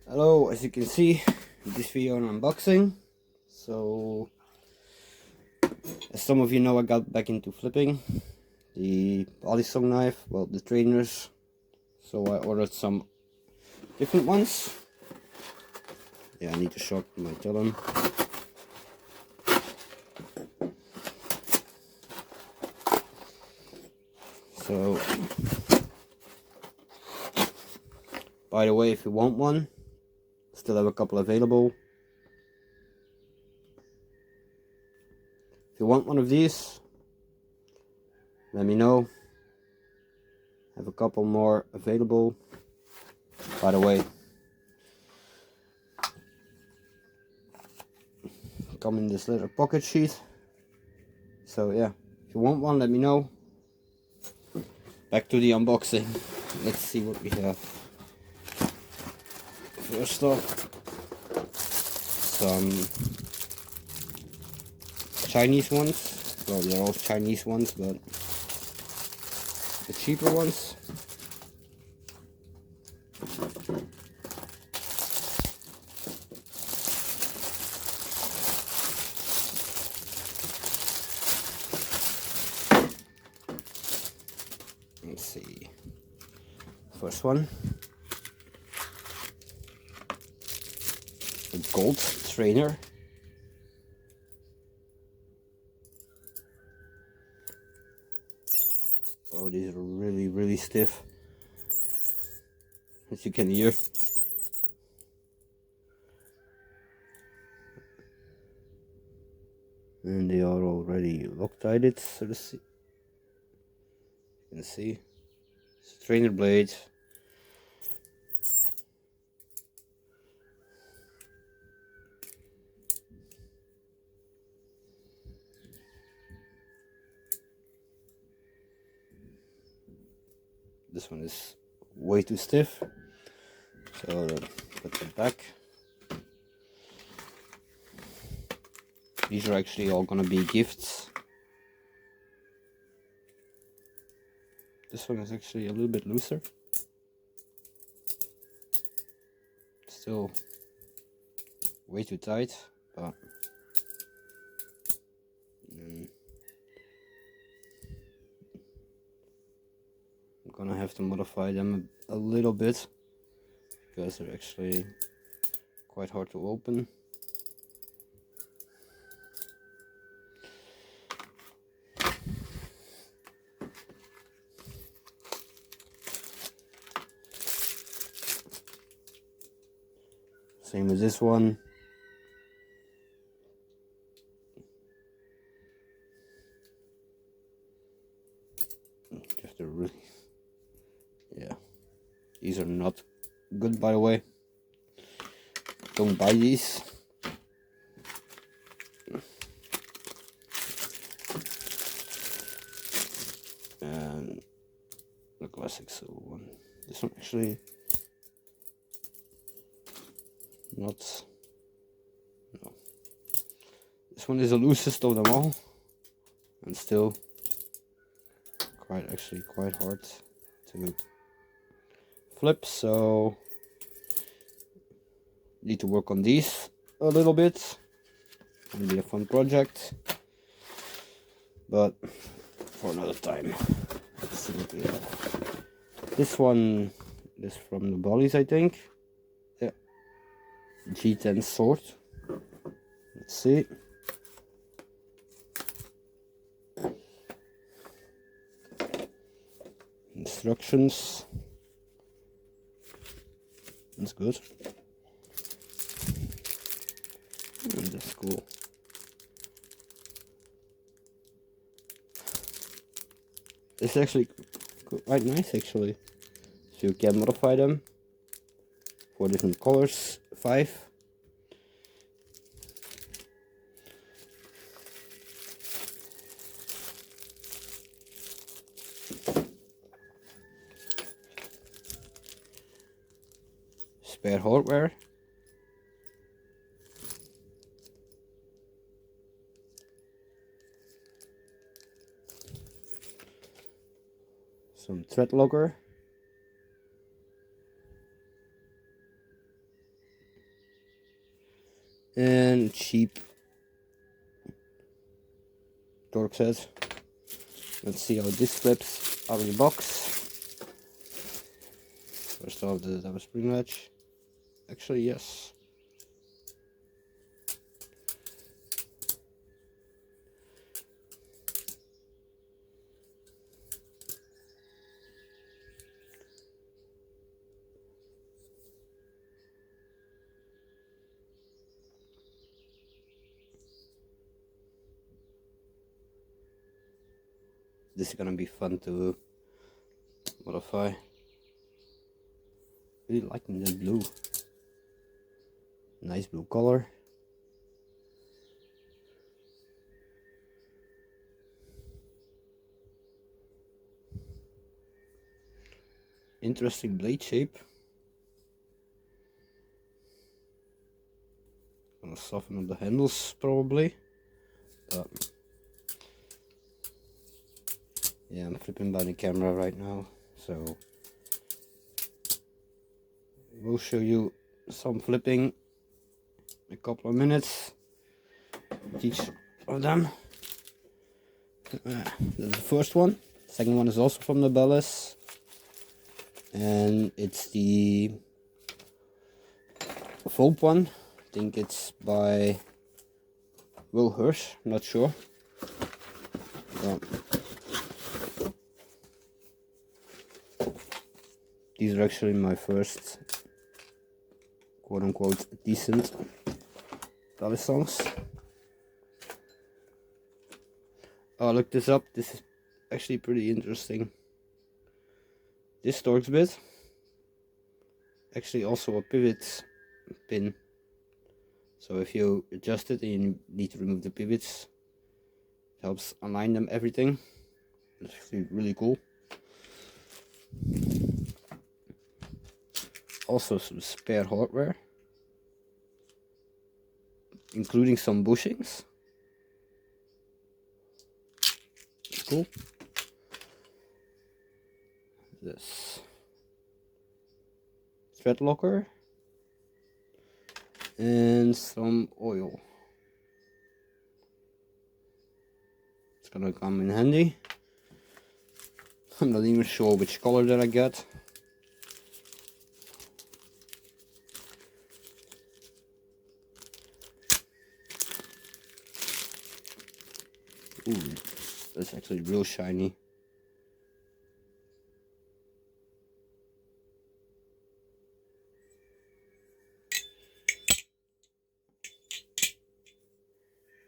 Hello, as you can see, this video an unboxing. So, as some of you know, I got back into flipping the balisong knife, well, the trainers. So I ordered some different ones. Yeah, I need to sharpen my talon. So, by the way, if you want one, still have a couple available. If you want one of these, let me know. Have a couple more available. By the way, come in this little pocket sheet. So yeah, if you want one, let me know. Back to the unboxing. Let's see what we have. First off, some Chinese ones. Well, they're all Chinese ones, but the cheaper ones. Let's see. First one, a gold trainer. Oh, these are really stiff, as you can hear. And they are already Loctited, so to see. You can see it's a trainer blade. This one is way too stiff, so put it back. These are actually all gonna be gifts. This one is actually a little bit looser. Still way too tight, but I'm gonna have to modify them a little bit because they're actually quite hard to open. Same as this one. You have to really, yeah. These are not good, by the way. Don't buy these. And the classic silver one. This one actually not. No. This one is the loosest of them all, and still quite hard to flip. So need to work on these a little bit. It'll be a fun project, but for another time. Let's see what we have. This one is from nabalis, I think. Yeah, G10 sword. Let's see. Instructions. That's good. And that's cool. It's actually quite nice, actually. So you can modify them for different colors. 5. Spare hardware. Some thread locker. and cheap torque set. Let's see how this flips out of the box. First off, does it have a spring latch? Actually, yes. This is gonna be fun to modify. Really liking the blue. Nice blue color. Interesting blade shape. Gonna soften up the handles probably, but yeah, I'm flipping by the camera right now, so we'll show you some flipping in a couple of minutes. Each of them. This is the first one. Second one is also from the nabalis, and it's the vulp one. I think it's by Will Hirsch, I'm not sure. These are actually my first quote-unquote decent balisongs. Oh, I looked this up. This is actually pretty interesting. This Torx bit, actually also a pivot pin. So if you adjust it and you need to remove the pivots, it helps align them everything. It's actually really cool. Also some spare hardware, including some bushings. It's cool. This thread locker and some oil. It's gonna come in handy. I'm not even sure which color that I got. Ooh, that's actually real shiny.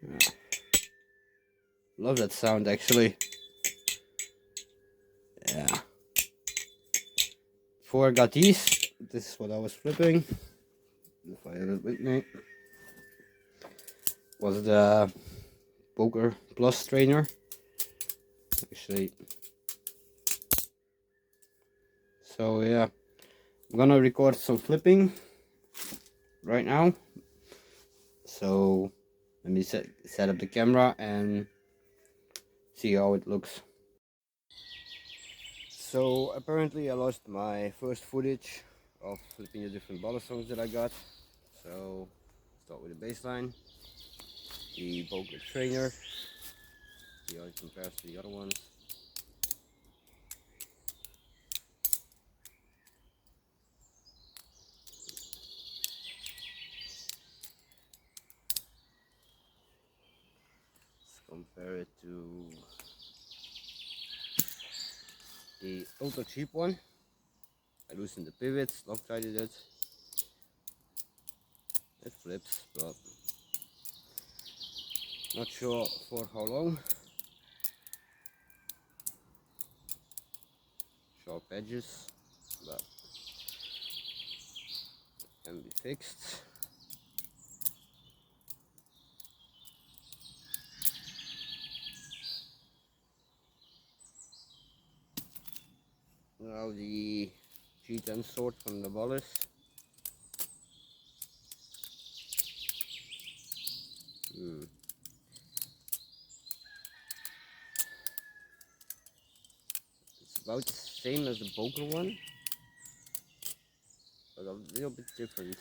Yeah. Love that sound actually. Yeah. Before I got these, this is what I was flipping. If I have it with me, was the Poker Plus trainer. Actually, so yeah, I'm gonna record some flipping right now. So let me set up the camera and see how it looks. So apparently I lost my first footage of flipping the different balisongs that I got. So start with the baseline, the poker trainer, see how it compares to the other ones. Let's compare it to the ultra cheap one. I loosened the pivots, Loctited it. It flips, but not sure for how long. Sharp edges, but can be fixed. Now the G10 sword from the nabalis. It's about the same as the poker one, but a little bit different.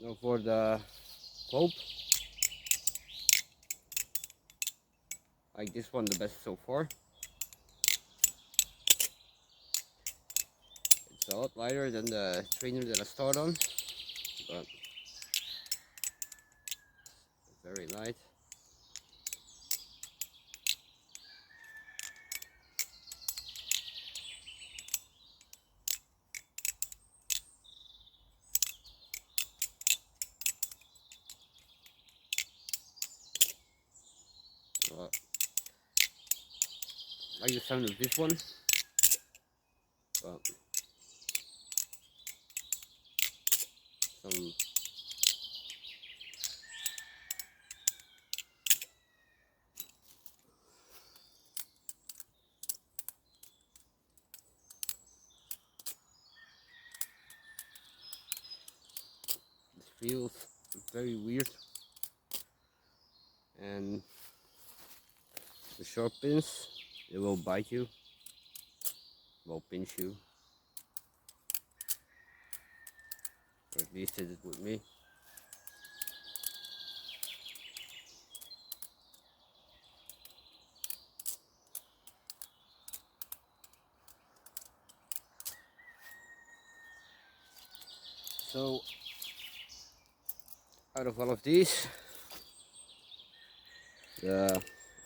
Now for the vulp, like this one the best so far. It's a lot lighter than the trainer that I started on, but very light. I like the sound of this one, but some it feels very weird, and the sharp pins, it will bite you, will pinch you, or at least it did with me. So out of all of these, the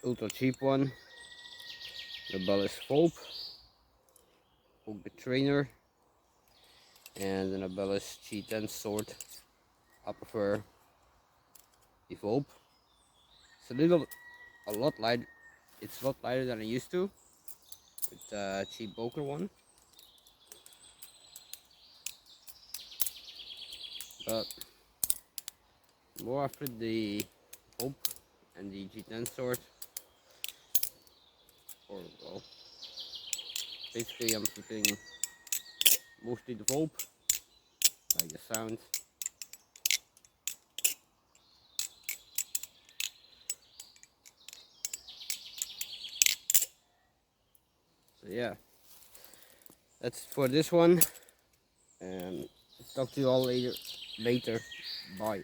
ultra cheap one, the nabalis vulp, the trainer, and the nabalis G10 sword, I prefer the vulp. It's a lot light. It's a lot lighter than I used to with the cheap poker one, but more after the vulp and the G10 sword, or well, basically I'm keeping mostly the vulp, like the sound. So yeah, that's it for this one, and talk to you all later. Bye.